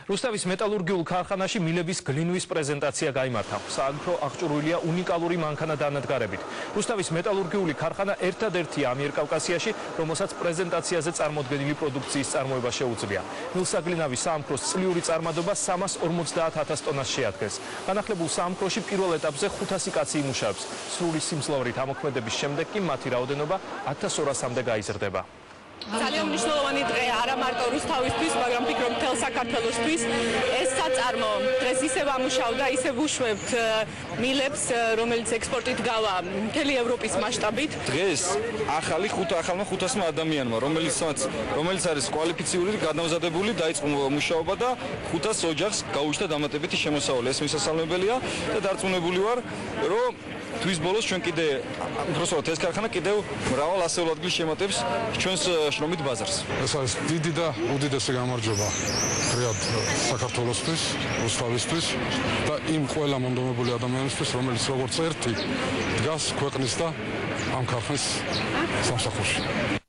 რუსთავის მეტალურგიულ ქარხანაში მილების გლინვის პრეზენტაცია გაიმართა. სააგრო აღჭურვილია უნიკალური მანქანა-დანადგარებით. რუსთავის მეტალურგიული ქარხანა ერთადერთია ამიერკავკასიაში, რომელსაც პრეზენტაციაზე წარმოდგენილი პროდუქციის წარმოება შეუძლია. მილსაგლინავის საამქროს წლიური წარმადობა 350,000 ტონას შეადგენს. განახლებულ საამქროში პირველ ეტაპზე 500 კაცი იმუშავებს. სრული სიმძლავრით ამოქმედების შემდეგ კი მათი რაოდენობა 1200-მდე გაიზრდება. ძალიან მნიშვნელოვანი დღე არა მარტო რუსთავისთვის, მაგრამ ვფიქრობ მთელ საქართველოსთვის. ეს საწარმო დღეს ისევ ამუშავდა, ისევ უშვებთ მილებს, რომელიც ექსპორტით გავა მთელი ევროპის მასშტაბით. დღეს ახალმა 500 ადამიანმა, რომელიც არის კვალიფიციური, გადამზადებული, დაიწყო მუშაობა და 500 ოჯახს გაუჩნდა დამატებითი შემოსავალი. ეს მისასალმებელია და დარწმუნებული ვარ, რომ თვის ბოლოს ჩვენ კიდე უბრალოდ ეს ქარხანა კიდევ მრავალ ასეულ ადგილს შემატებს ჩვენს შრომით ბაზარს. ეს არის დიდი და უდიდესი გამარჯვება ფრიად საქართველოსთვის, რუსთავისთვის და იმ ყველა მონდომებული ადამიანისთვის, რომელიც როგორც ერთი დგას ქვეყნის და ამ ქარხნის სამსახურში.